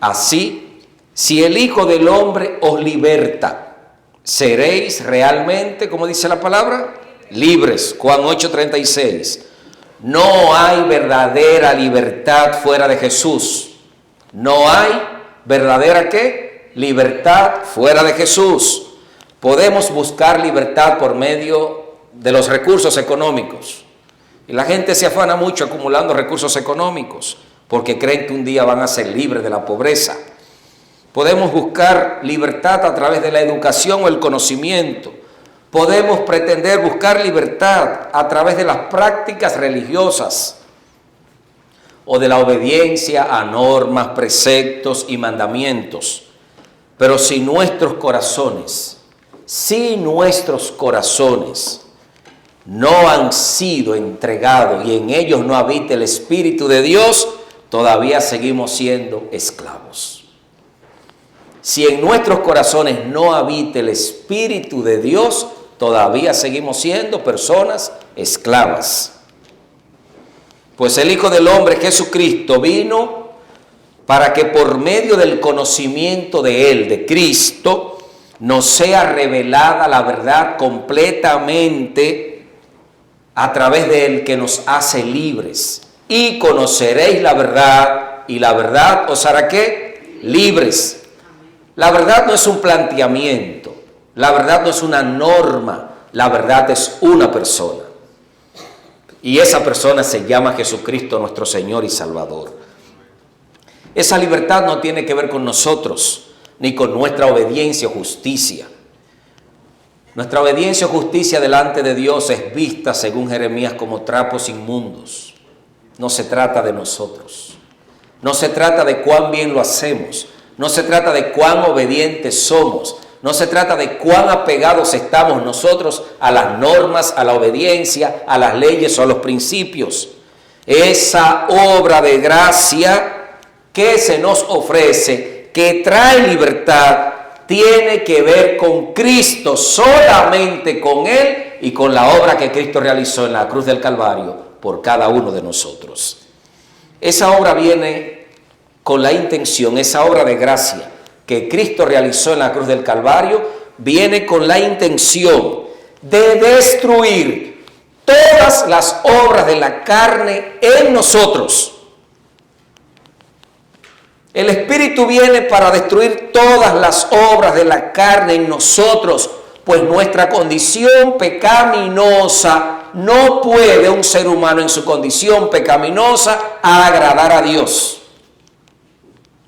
Así, si el Hijo del Hombre os liberta, seréis realmente, como dice la palabra, libres. Juan 8:36. No hay verdadera libertad fuera de Jesús. No hay verdadera ¿qué? Libertad fuera de Jesús. Podemos buscar libertad por medio de los recursos económicos. Y la gente se afana mucho acumulando recursos económicos porque creen que un día van a ser libres de la pobreza. Podemos buscar libertad a través de la educación o el conocimiento. Podemos pretender buscar libertad a través de las prácticas religiosas o de la obediencia a normas, preceptos y mandamientos. Pero si nuestros corazones no han sido entregados y en ellos no habita el Espíritu de Dios, todavía seguimos siendo esclavos. Si en nuestros corazones no habita el Espíritu de Dios, todavía seguimos siendo personas esclavas. Pues el Hijo del Hombre, Jesucristo, vino para que por medio del conocimiento de Él, de Cristo, nos sea revelada la verdad completamente a través de Él, que nos hace libres. Y conoceréis la verdad, y la verdad os hará ¿qué? Libres. La verdad no es un planteamiento, la verdad no es una norma, la verdad es una persona. Y esa persona se llama Jesucristo, nuestro Señor y Salvador. Esa libertad no tiene que ver con nosotros, ni con nuestra obediencia o justicia. Nuestra obediencia o justicia delante de Dios es vista, según Jeremías, como trapos inmundos. No se trata de nosotros. No se trata de cuán bien lo hacemos. No se trata de cuán obedientes somos. No se trata de cuán apegados estamos nosotros a las normas, a la obediencia, a las leyes o a los principios. Esa obra de gracia que se nos ofrece, que trae libertad, tiene que ver con Cristo, solamente con Él y con la obra que Cristo realizó en la cruz del Calvario por cada uno de nosotros. Esa obra viene con la intención, esa obra de gracia que Cristo realizó en la cruz del Calvario, viene con la intención de destruir todas las obras de la carne en nosotros. El Espíritu viene para destruir todas las obras de la carne en nosotros, pues nuestra condición pecaminosa no puede un ser humano en su condición pecaminosa agradar a Dios.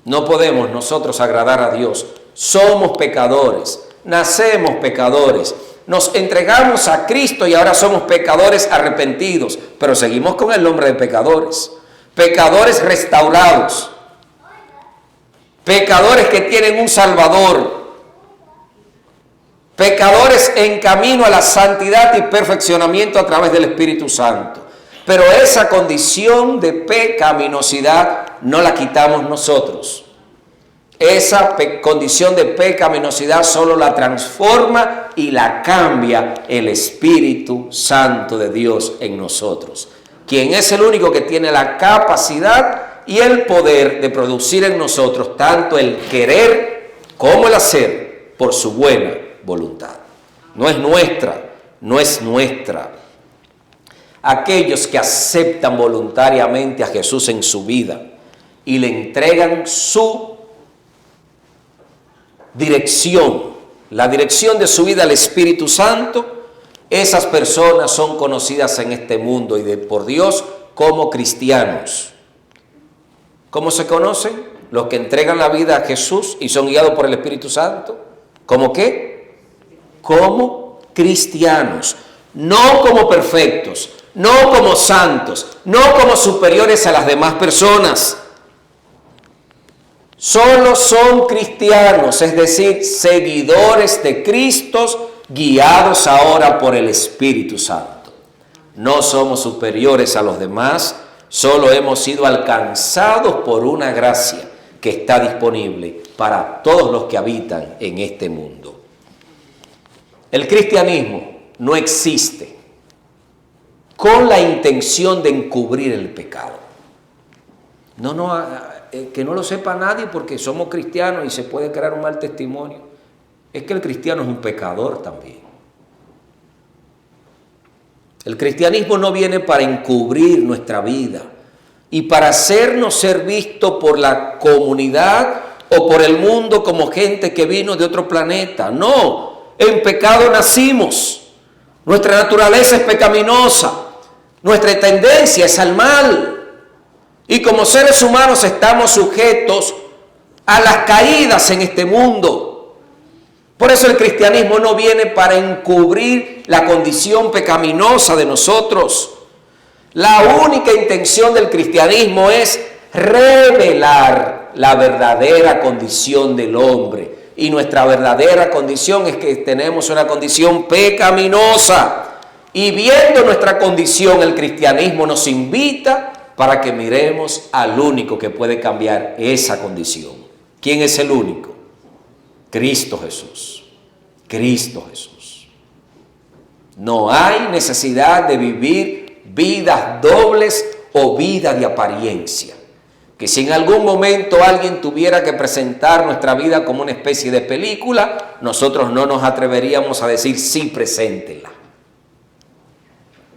No podemos nosotros agradar a Dios. Somos pecadores, nacemos pecadores, nos entregamos a Cristo y ahora somos pecadores arrepentidos, pero seguimos con el nombre de pecadores, pecadores restaurados. Pecadores que tienen un Salvador, pecadores en camino a la santidad y perfeccionamiento a través del Espíritu Santo. Pero esa condición de pecaminosidad no la quitamos nosotros. Esa condición de pecaminosidad solo la transforma y la cambia el Espíritu Santo de Dios en nosotros, quien es el único que tiene la capacidad y el poder de producir en nosotros tanto el querer como el hacer por su buena voluntad. No es nuestra. Aquellos que aceptan voluntariamente a Jesús en su vida y le entregan su dirección, la dirección de su vida al Espíritu Santo, esas personas son conocidas en este mundo y por Dios como cristianos. ¿Cómo se conocen? Los que entregan la vida a Jesús y son guiados por el Espíritu Santo. ¿Cómo qué? Como cristianos, no como perfectos, no como santos, no como superiores a las demás personas. Solo son cristianos, es decir, seguidores de Cristo, guiados ahora por el Espíritu Santo. No somos superiores a los demás. Solo hemos sido alcanzados por una gracia que está disponible para todos los que habitan en este mundo. El cristianismo no existe con la intención de encubrir el pecado. No, que no lo sepa nadie porque somos cristianos y se puede crear un mal testimonio, es que el cristiano es un pecador también. El cristianismo no viene para encubrir nuestra vida y para hacernos ser visto por la comunidad o por el mundo como gente que vino de otro planeta. No, en pecado nacimos. Nuestra naturaleza es pecaminosa. Nuestra tendencia es al mal. Y como seres humanos estamos sujetos a las caídas en este mundo. Por eso el cristianismo no viene para encubrir la condición pecaminosa de nosotros. La única intención del cristianismo es revelar la verdadera condición del hombre. Y nuestra verdadera condición es que tenemos una condición pecaminosa. Y viendo nuestra condición, el cristianismo nos invita para que miremos al único que puede cambiar esa condición. ¿Quién es el único? Cristo Jesús. Cristo Jesús. No hay necesidad de vivir vidas dobles o vidas de apariencia. Que si en algún momento alguien tuviera que presentar nuestra vida como una especie de película, nosotros no nos atreveríamos a decir sí, preséntela.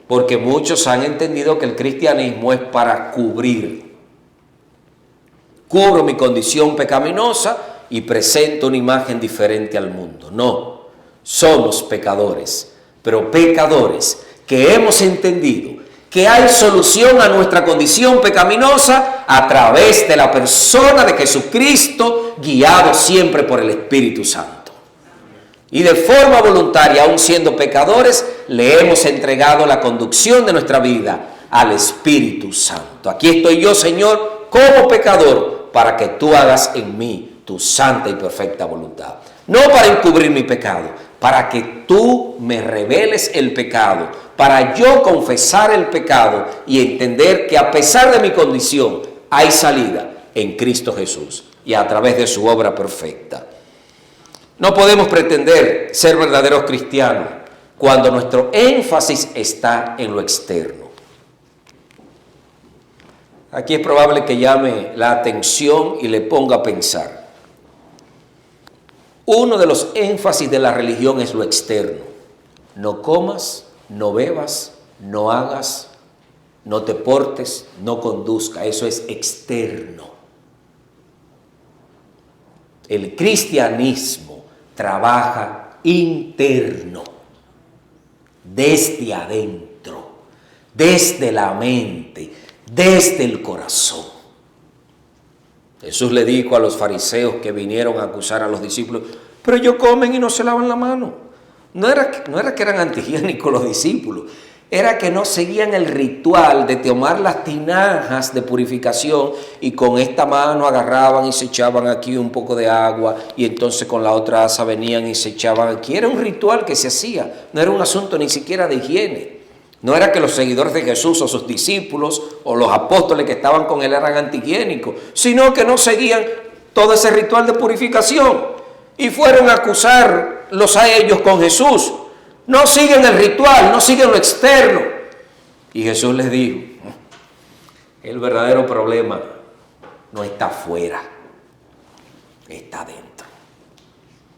Porque muchos han entendido que el cristianismo es para cubrir. Cubro mi condición pecaminosa y presento una imagen diferente al mundo. No, somos pecadores, pero pecadores que hemos entendido que hay solución a nuestra condición pecaminosa a través de la persona de Jesucristo, guiado siempre por el Espíritu Santo. Y de forma voluntaria, aun siendo pecadores, le hemos entregado la conducción de nuestra vida al Espíritu Santo. Aquí estoy yo, Señor, como pecador, para que tú hagas en mí tu santa y perfecta voluntad. No para encubrir mi pecado, para que tú me reveles el pecado, para yo confesar el pecado y entender que a pesar de mi condición hay salida en Cristo Jesús y a través de su obra perfecta. No podemos pretender ser verdaderos cristianos cuando nuestro énfasis está en lo externo. Aquí es probable que llame la atención y le ponga a pensar. Uno de los énfasis de la religión es lo externo. No comas, no bebas, no hagas, no te portes, no conduzca. Eso es externo. El cristianismo trabaja interno, desde adentro, desde la mente, desde el corazón. Jesús le dijo a los fariseos que vinieron a acusar a los discípulos, pero ellos comen y no se lavan la mano. No era que eran antihigiénicos los discípulos, era que no seguían el ritual de tomar las tinajas de purificación y con esta mano agarraban y se echaban aquí un poco de agua y entonces con la otra asa venían y se echaban aquí. Era un ritual que se hacía, no era un asunto ni siquiera de higiene. No era que los seguidores de Jesús o sus discípulos o los apóstoles que estaban con él eran antihigiénicos, sino que no seguían todo ese ritual de purificación y fueron a acusarlos a ellos con Jesús. No siguen el ritual, no siguen lo externo. Y Jesús les dijo, el verdadero problema no está afuera, está adentro.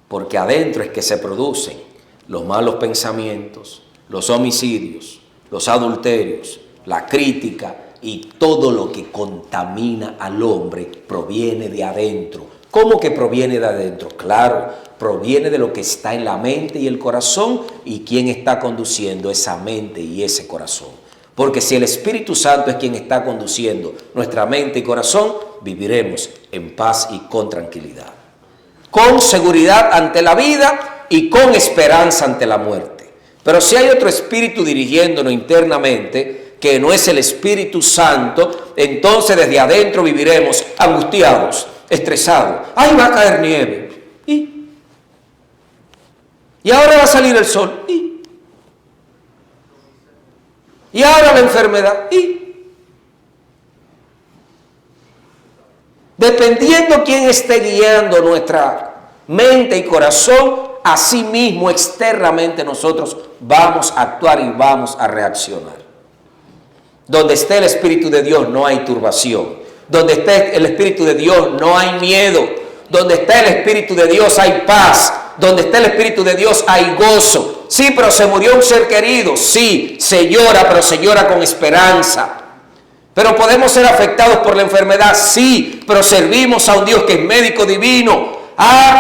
Porque adentro es que se producen los malos pensamientos, los homicidios, los adulterios, la crítica y todo lo que contamina al hombre proviene de adentro. ¿Cómo que proviene de adentro? Claro, proviene de lo que está en la mente y el corazón y quién está conduciendo esa mente y ese corazón. Porque si el Espíritu Santo es quien está conduciendo nuestra mente y corazón, viviremos en paz y con tranquilidad. Con seguridad ante la vida y con esperanza ante la muerte. Pero si hay otro espíritu dirigiéndonos internamente, que no es el Espíritu Santo, entonces desde adentro viviremos angustiados, estresados. ¡Ay, va a caer nieve! Y ahora va a salir el sol. Y ahora la enfermedad. Dependiendo quién esté guiando nuestra mente y corazón, así mismo externamente nosotros vamos a actuar y vamos a reaccionar. Donde esté el Espíritu de Dios no hay turbación. Donde está el Espíritu de Dios no hay miedo. Donde está el Espíritu de Dios hay paz. Donde está el Espíritu de Dios hay gozo. Sí, pero se murió un ser querido. Sí, se llora, pero se llora con esperanza. Pero podemos ser afectados por la enfermedad. Sí, pero servimos a un Dios que es médico divino.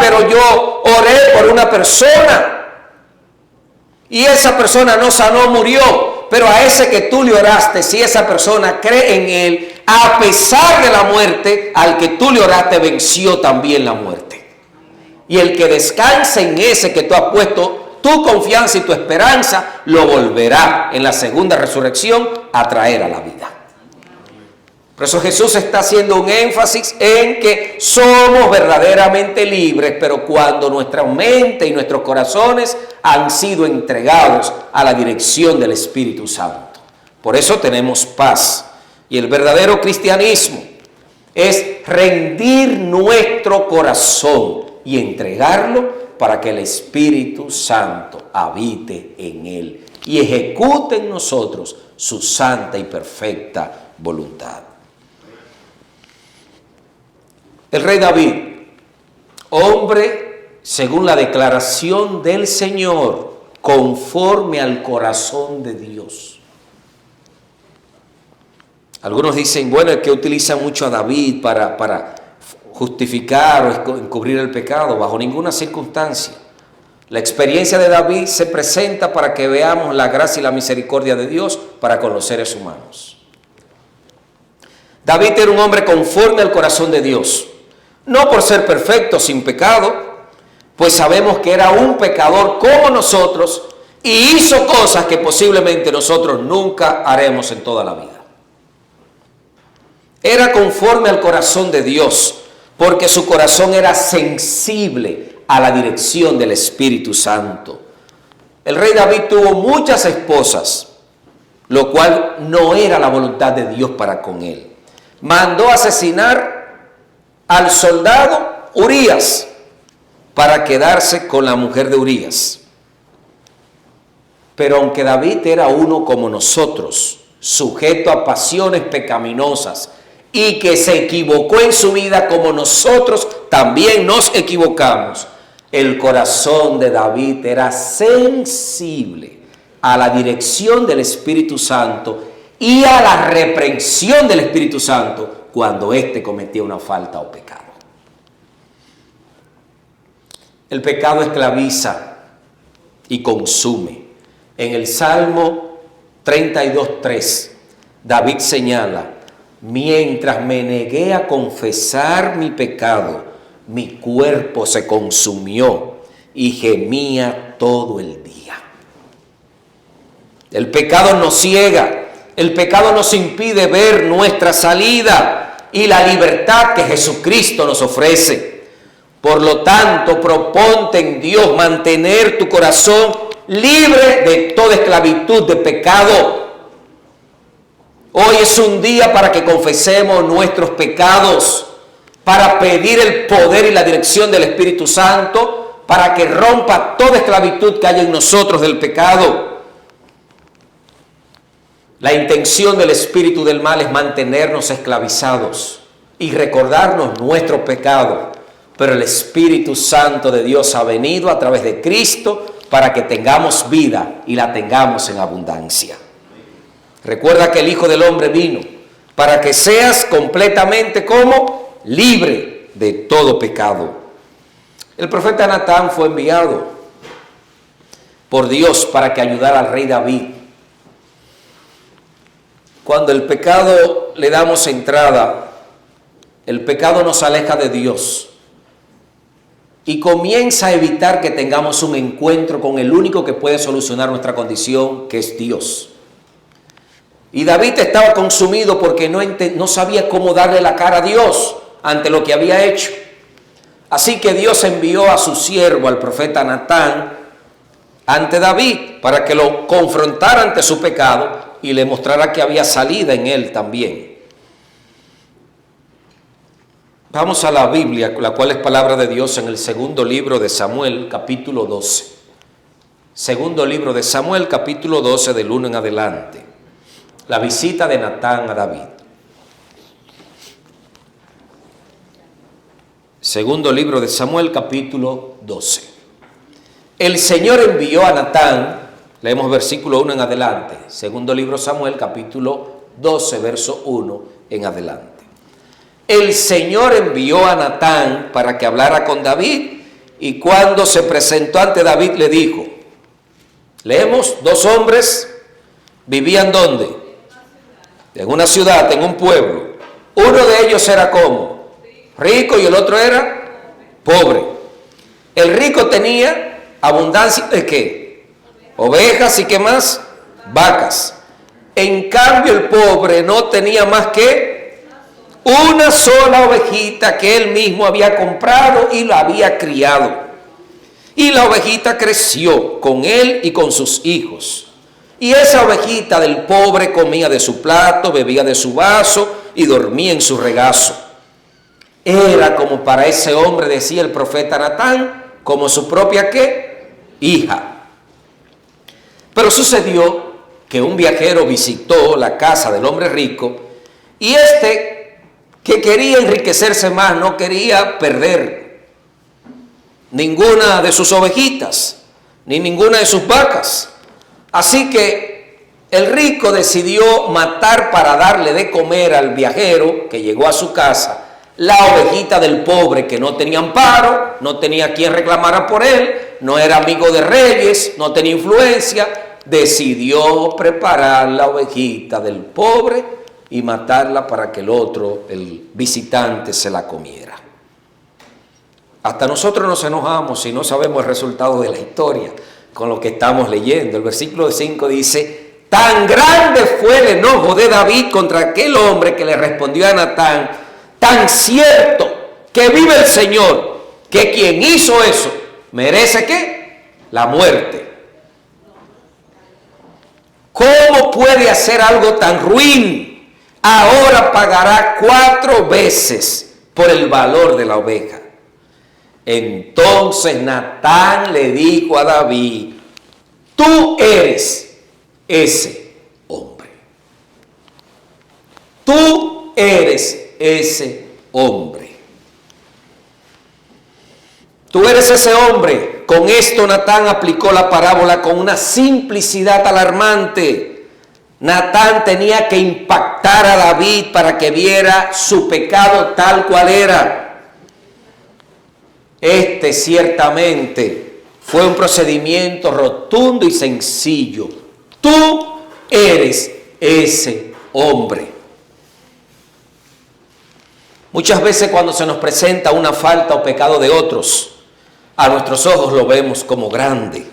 Pero yo oré por una persona y esa persona no sanó, murió. Pero a ese que tú le oraste, si esa persona cree en él, a pesar de la muerte, al que tú le oraste venció también la muerte. Y el que descanse en ese que tú has puesto tu confianza y tu esperanza, lo volverá en la segunda resurrección a traer a la vida. Por eso Jesús está haciendo un énfasis en que somos verdaderamente libres, pero cuando nuestra mente y nuestros corazones han sido entregados a la dirección del Espíritu Santo. Por eso tenemos paz. Y el verdadero cristianismo es rendir nuestro corazón y entregarlo para que el Espíritu Santo habite en él y ejecute en nosotros su santa y perfecta voluntad. El rey David, hombre según la declaración del Señor, conforme al corazón de Dios. Algunos dicen, bueno, es que utiliza mucho a David para justificar o encubrir el pecado. Bajo ninguna circunstancia. La experiencia de David se presenta para que veamos la gracia y la misericordia de Dios para con los seres humanos. David era un hombre conforme al corazón de Dios. No por ser perfecto, sin pecado, pues sabemos que era un pecador como nosotros y hizo cosas que posiblemente nosotros nunca haremos en toda la vida. Era conforme al corazón de Dios, porque su corazón era sensible a la dirección del Espíritu Santo. El rey David tuvo muchas esposas, lo cual no era la voluntad de Dios para con él. Mandó asesinar al soldado Urías para quedarse con la mujer de Urías. Pero aunque David era uno como nosotros, sujeto a pasiones pecaminosas y que se equivocó en su vida como nosotros también nos equivocamos, el corazón de David era sensible a la dirección del Espíritu Santo y a la reprensión del Espíritu Santo cuando éste cometía una falta o pecado. El pecado esclaviza y consume. En el Salmo 32:3, David señala, mientras me negué a confesar mi pecado, mi cuerpo se consumió y gemía todo el día. El pecado nos ciega. El pecado nos impide ver nuestra salida y la libertad que Jesucristo nos ofrece. Por lo tanto, proponte en Dios mantener tu corazón libre de toda esclavitud de pecado. Hoy es un día para que confesemos nuestros pecados, para pedir el poder y la dirección del Espíritu Santo, para que rompa toda esclavitud que haya en nosotros del pecado. La intención del espíritu del mal es mantenernos esclavizados y recordarnos nuestro pecado. Pero el Espíritu Santo de Dios ha venido a través de Cristo para que tengamos vida y la tengamos en abundancia. Recuerda que el Hijo del Hombre vino para que seas completamente como libre de todo pecado. El profeta Natán fue enviado por Dios para que ayudara al rey David. Cuando el pecado le damos entrada, el pecado nos aleja de Dios y comienza a evitar que tengamos un encuentro con el único que puede solucionar nuestra condición, que es Dios. Y David estaba consumido porque no sabía cómo darle la cara a Dios ante lo que había hecho. Así que Dios envió a su siervo, al profeta Natán, ante David para que lo confrontara ante su pecado y le mostrara que había salida en él también. Vamos a la Biblia, la cual es palabra de Dios, en el segundo libro de Samuel, capítulo 12. Segundo libro de Samuel, capítulo 12, del 1 en adelante. La visita de Natán a David. Segundo libro de Samuel, capítulo 12. El Señor envió a Natán, leemos versículo 1 en adelante. Segundo libro de Samuel, capítulo 12, verso 1 en adelante. El Señor envió a Natán para que hablara con David, y cuando se presentó ante David le dijo, leemos, 2 hombres vivían ¿dónde? En una ciudad, en un pueblo. Uno de ellos era ¿cómo? Rico, y el otro era pobre. El rico tenía abundancia de ¿qué? Ovejas y ¿qué más? Vacas. En cambio el pobre no tenía más que una sola ovejita que él mismo había comprado y la había criado. Y la ovejita creció con él y con sus hijos. Y esa ovejita del pobre comía de su plato, bebía de su vaso y dormía en su regazo. Era como para ese hombre, decía el profeta Natán, como su propia ¿qué? Hija. Pero sucedió que un viajero visitó la casa del hombre rico, y este, que quería enriquecerse más, no quería perder ninguna de sus ovejitas, ni ninguna de sus vacas. Así que el rico decidió matar para darle de comer al viajero que llegó a su casa la ovejita del pobre, que no tenía amparo, no tenía quien reclamara por él, no era amigo de reyes, no tenía influencia. Decidió preparar la ovejita del pobre y matarla para que el otro, el visitante, se la comiera. Hasta nosotros nos enojamos si no sabemos el resultado de la historia con lo que estamos leyendo. El versículo 5 dice, tan grande fue el enojo de David contra aquel hombre que le respondió a Natán, tan cierto que vive el Señor, que quien hizo eso merece ¿qué? La muerte. ¿Cómo puede hacer algo tan ruin? Ahora pagará 4 veces por el valor de la oveja. Entonces Natán le dijo a David, tú eres ese hombre. Tú eres ese hombre. Tú eres ese hombre. Con esto Natán aplicó la parábola con una simplicidad alarmante. Natán tenía que impactar a David para que viera su pecado tal cual era. Este ciertamente fue un procedimiento rotundo y sencillo. Tú eres ese hombre. Muchas veces cuando se nos presenta una falta o pecado de otros, a nuestros ojos lo vemos como grande.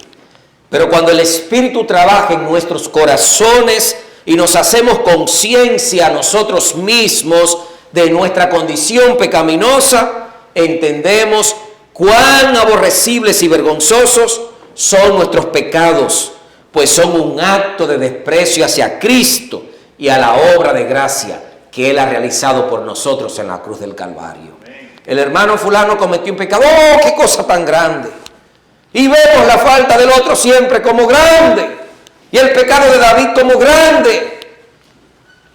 Pero cuando el Espíritu trabaja en nuestros corazones y nos hacemos conciencia a nosotros mismos de nuestra condición pecaminosa, entendemos cuán aborrecibles y vergonzosos son nuestros pecados, pues son un acto de desprecio hacia Cristo y a la obra de gracia que Él ha realizado por nosotros en la cruz del Calvario. El hermano fulano cometió un pecado, ¡oh, qué cosa tan grande! Y vemos la falta del otro siempre como grande, y el pecado de David como grande.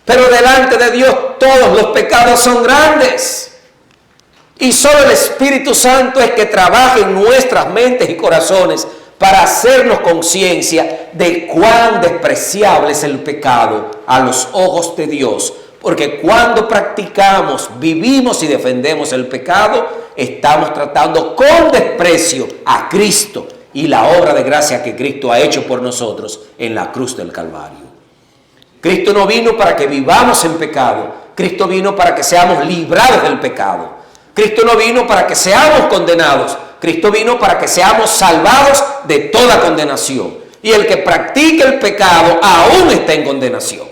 Pero delante de Dios todos los pecados son grandes. Y solo el Espíritu Santo es que trabaja en nuestras mentes y corazones para hacernos conciencia de cuán despreciable es el pecado a los ojos de Dios. Porque cuando practicamos, vivimos y defendemos el pecado, estamos tratando con desprecio a Cristo y la obra de gracia que Cristo ha hecho por nosotros en la cruz del Calvario. Cristo no vino para que vivamos en pecado. Cristo vino para que seamos librados del pecado. Cristo no vino para que seamos condenados. Cristo vino para que seamos salvados de toda condenación. Y el que practica el pecado aún está en condenación.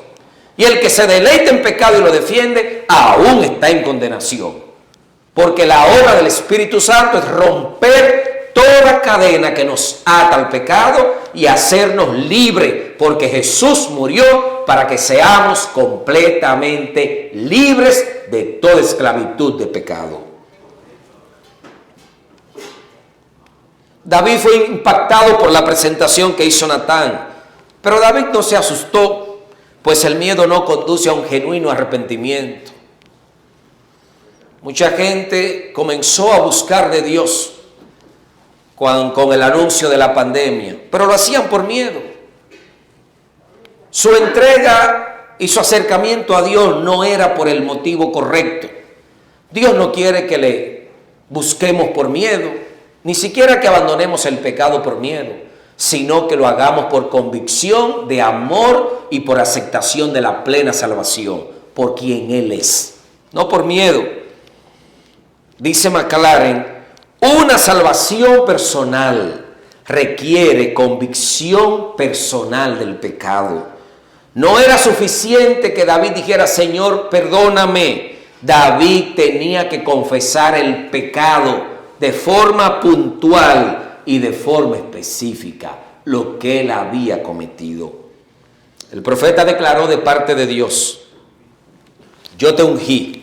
Y el que se deleita en pecado y lo defiende, aún está en condenación. Porque la obra del Espíritu Santo es romper toda cadena que nos ata al pecado y hacernos libres. Porque Jesús murió para que seamos completamente libres de toda esclavitud de pecado. David fue impactado por la presentación que hizo Natán. Pero David no se asustó, pues el miedo no conduce a un genuino arrepentimiento. Mucha gente comenzó a buscar de Dios con el anuncio de la pandemia, pero lo hacían por miedo. Su entrega y su acercamiento a Dios no era por el motivo correcto. Dios no quiere que le busquemos por miedo, ni siquiera que abandonemos el pecado por miedo, sino que lo hagamos por convicción de amor y por aceptación de la plena salvación, por quien Él es, no por miedo. Dice McLaren, una salvación personal requiere convicción personal del pecado. No era suficiente que David dijera, Señor, perdóname. David tenía que confesar el pecado de forma puntual y de forma específica, lo que él había cometido. El profeta declaró de parte de Dios, yo te ungí.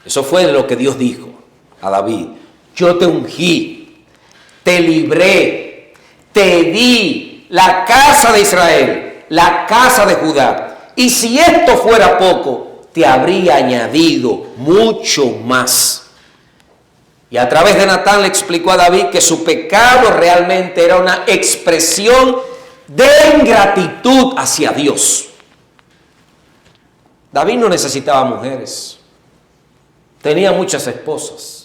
Eso fue lo que Dios dijo a David. Yo te ungí, te libré, te di la casa de Israel, la casa de Judá. Y si esto fuera poco, te habría añadido mucho más. Y a través de Natán le explicó a David que su pecado realmente era una expresión de ingratitud hacia Dios. David no necesitaba mujeres, tenía muchas esposas.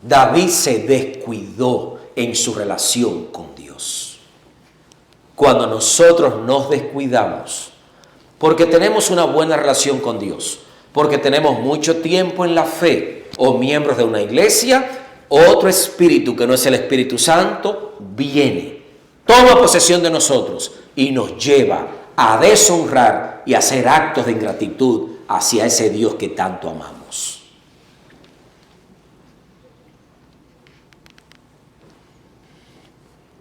David se descuidó en su relación con Dios. Cuando nosotros nos descuidamos, porque tenemos una buena relación con Dios, porque tenemos mucho tiempo en la fe, o miembros de una iglesia, otro espíritu que no es el Espíritu Santo, viene, toma posesión de nosotros y nos lleva a deshonrar y a hacer actos de ingratitud hacia ese Dios que tanto amamos.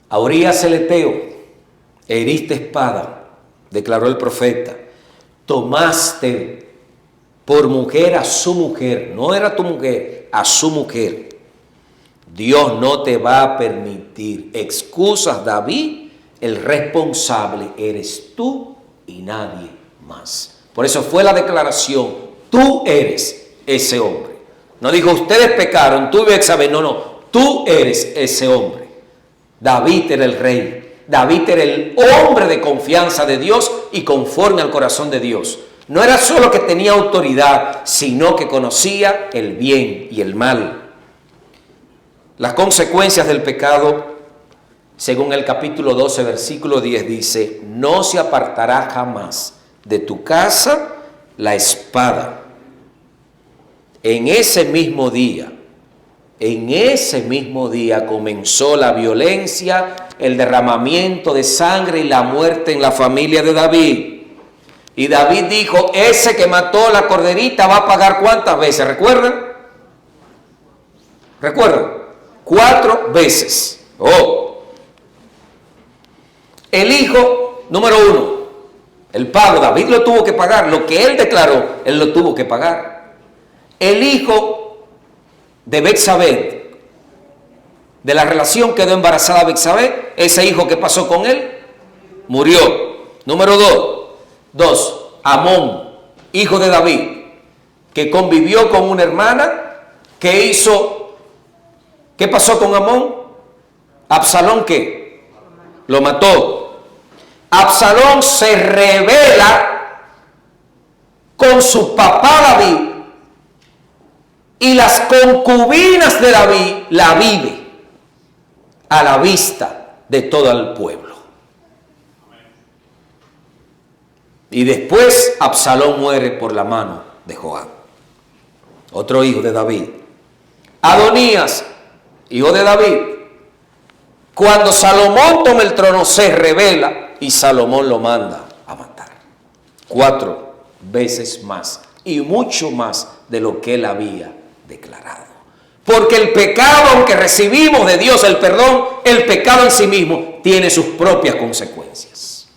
A Urías el Eteo heriste espada, declaró el profeta. Tomaste por mujer a su mujer, no era tu mujer, a su mujer. Dios no te va a permitir excusas, David. El responsable eres tú y nadie más. Por eso fue la declaración, tú eres ese hombre. No dijo, ustedes pecaron, tú y Betsabé, no, tú eres ese hombre. David era el rey, David era el hombre de confianza de Dios y conforme al corazón de Dios. No era solo que tenía autoridad, sino que conocía el bien y el mal. Las consecuencias del pecado, según el capítulo 12, versículo 10, dice, no se apartará jamás de tu casa la espada. En ese mismo día comenzó la violencia, el derramamiento de sangre y la muerte en la familia de David. Y David dijo, ese que mató a la corderita va a pagar ¿cuántas veces? ¿Recuerdan? 4 veces. El hijo, número 1, el pago, David lo tuvo que pagar. Lo que él declaró, él lo tuvo que pagar. El hijo de Betsabé, de la relación quedó embarazada Betsabé, ese hijo que pasó con él, murió. Número 2, Amón, hijo de David, que convivió con una hermana, ¿qué pasó con Amón? Absalón, ¿qué? Lo mató. Absalón se rebela con su papá David y las concubinas de David la vive a la vista de todo el pueblo. Y después Absalón muere por la mano de Joab, otro hijo de David. Adonías, hijo de David, cuando Salomón toma el trono se rebela y Salomón lo manda a matar. 4 veces más y mucho más de lo que él había declarado. Porque el pecado, aunque recibimos de Dios el perdón, el pecado en sí mismo tiene sus propias consecuencias.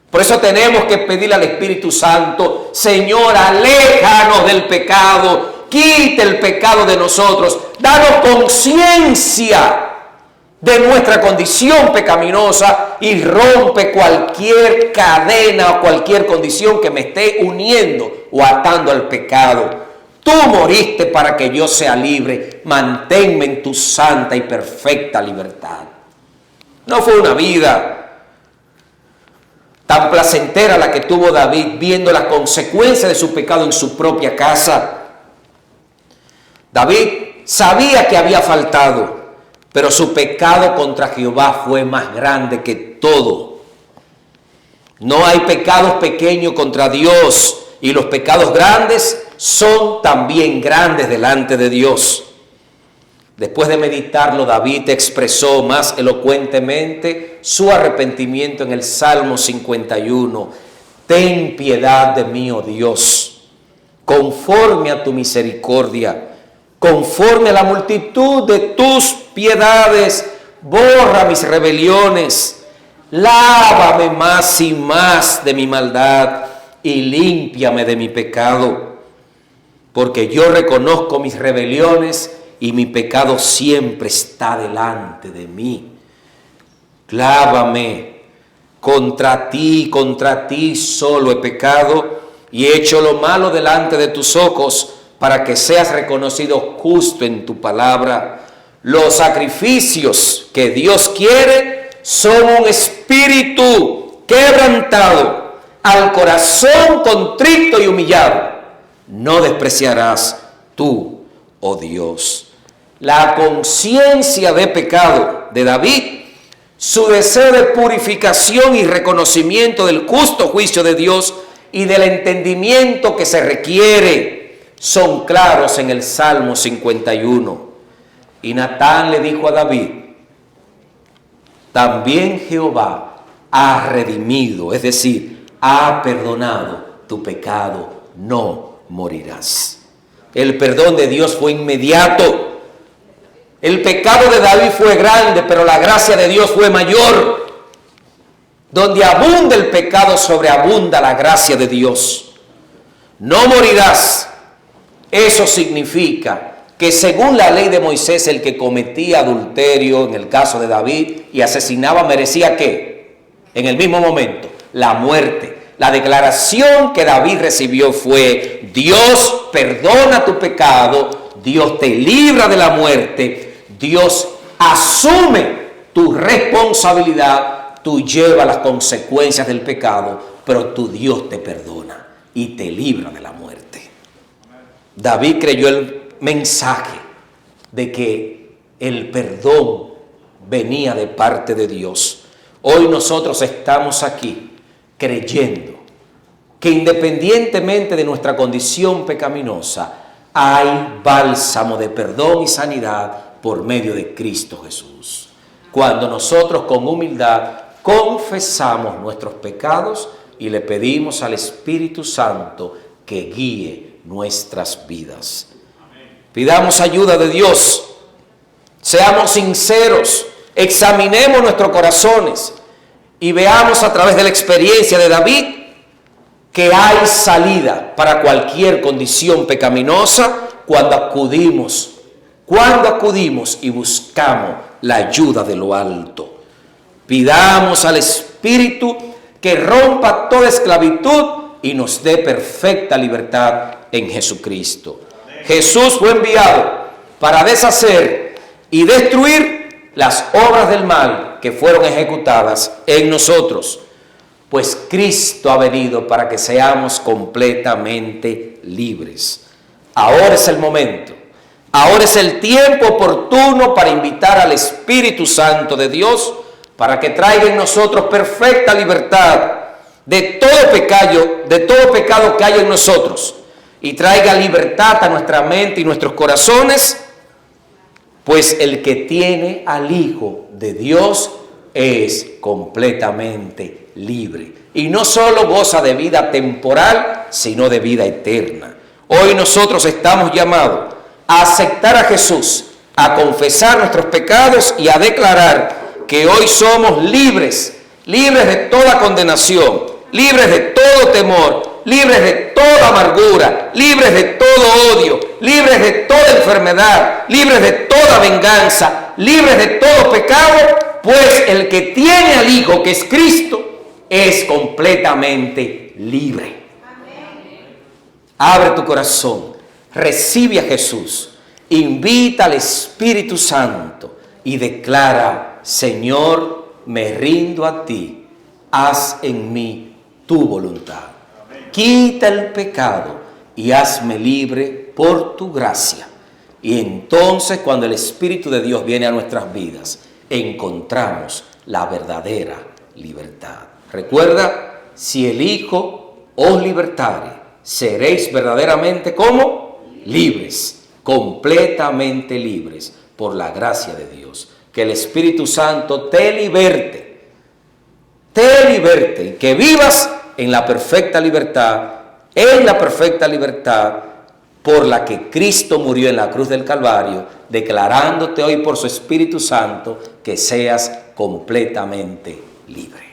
Por eso tenemos que pedirle al Espíritu Santo, Señor, aléjanos del pecado, quite el pecado de nosotros, danos conciencia de nuestra condición pecaminosa y rompe cualquier cadena o cualquier condición que me esté uniendo o atando al pecado. Tú moriste para que yo sea libre. Manténme en tu santa y perfecta libertad. No fue una vida tan placentera la que tuvo David viendo las consecuencias de su pecado en su propia casa. David sabía que había faltado, pero su pecado contra Jehová fue más grande que todo. No hay pecados pequeños contra Dios, y los pecados grandes son también grandes delante de Dios. Después de meditarlo, David expresó más elocuentemente su arrepentimiento en el Salmo 51. Ten piedad de mí, oh Dios, conforme a tu misericordia, conforme a la multitud de tus piedades, borra mis rebeliones, lávame más y más de mi maldad y límpiame de mi pecado, porque yo reconozco mis rebeliones y mi pecado siempre está delante de mí. Clávame, contra ti solo he pecado y he hecho lo malo delante de tus ojos, para que seas reconocido justo en tu palabra. Los sacrificios que Dios quiere son un espíritu quebrantado, al corazón contrito y humillado no despreciarás tú, oh Dios. La conciencia de pecado de David, su deseo de purificación y reconocimiento del justo juicio de Dios y del entendimiento que se requiere, son claros en el Salmo 51. Y Natán le dijo a David: también Jehová ha redimido, es decir, ha perdonado tu pecado, no morirás. El perdón de Dios fue inmediato. El pecado de David fue grande, pero la gracia de Dios fue mayor. Donde abunda el pecado, sobreabunda la gracia de Dios. No morirás. Eso significa que según la ley de Moisés, el que cometía adulterio, en el caso de David, y asesinaba, merecía ¿qué? En el mismo momento, la muerte. La declaración que David recibió fue: Dios perdona tu pecado, Dios te libra de la muerte, Dios asume tu responsabilidad, tú llevas las consecuencias del pecado, pero tu Dios te perdona y te libra de la muerte. David creyó el mensaje de que el perdón venía de parte de Dios. Hoy nosotros estamos aquí creyendo que independientemente de nuestra condición pecaminosa, hay bálsamo de perdón y sanidad por medio de Cristo Jesús. Cuando nosotros con humildad confesamos nuestros pecados y le pedimos al Espíritu Santo que guíe nuestras vidas. Pidamos ayuda de Dios, seamos sinceros, examinemos nuestros corazones y veamos a través de la experiencia de David que hay salida para cualquier condición pecaminosa cuando acudimos y buscamos la ayuda de lo alto. Pidamos al Espíritu que rompa toda esclavitud y nos dé perfecta libertad en Jesucristo. Jesús fue enviado para deshacer y destruir las obras del mal que fueron ejecutadas en nosotros, pues Cristo ha venido para que seamos completamente libres. Ahora es el momento, ahora es el tiempo oportuno para invitar al Espíritu Santo de Dios para que traiga en nosotros perfecta libertad de todo pecado que hay en nosotros y traiga libertad a nuestra mente y nuestros corazones, pues el que tiene al Hijo de Dios es completamente libre. Y no solo goza de vida temporal, sino de vida eterna. Hoy nosotros estamos llamados a aceptar a Jesús, a confesar nuestros pecados y a declarar que hoy somos libres, libres de toda condenación, libres de todo temor, libres de toda amargura, libres de todo odio, libres de toda enfermedad, libres de toda venganza, libres de todo pecado, pues el que tiene al Hijo, que es Cristo, es completamente libre. Abre tu corazón, recibe a Jesús, invita al Espíritu Santo y declara: Señor, me rindo a ti, haz en mí tu voluntad. Quita el pecado y hazme libre por tu gracia. Y entonces, cuando el Espíritu de Dios viene a nuestras vidas, encontramos la verdadera libertad. Recuerda, si el Hijo os libertare, seréis verdaderamente ¿cómo? Libres, completamente libres por la gracia de Dios. Que el Espíritu Santo te liberte y que vivas en la perfecta libertad, por la que Cristo murió en la cruz del Calvario, declarándote hoy por su Espíritu Santo que seas completamente libre.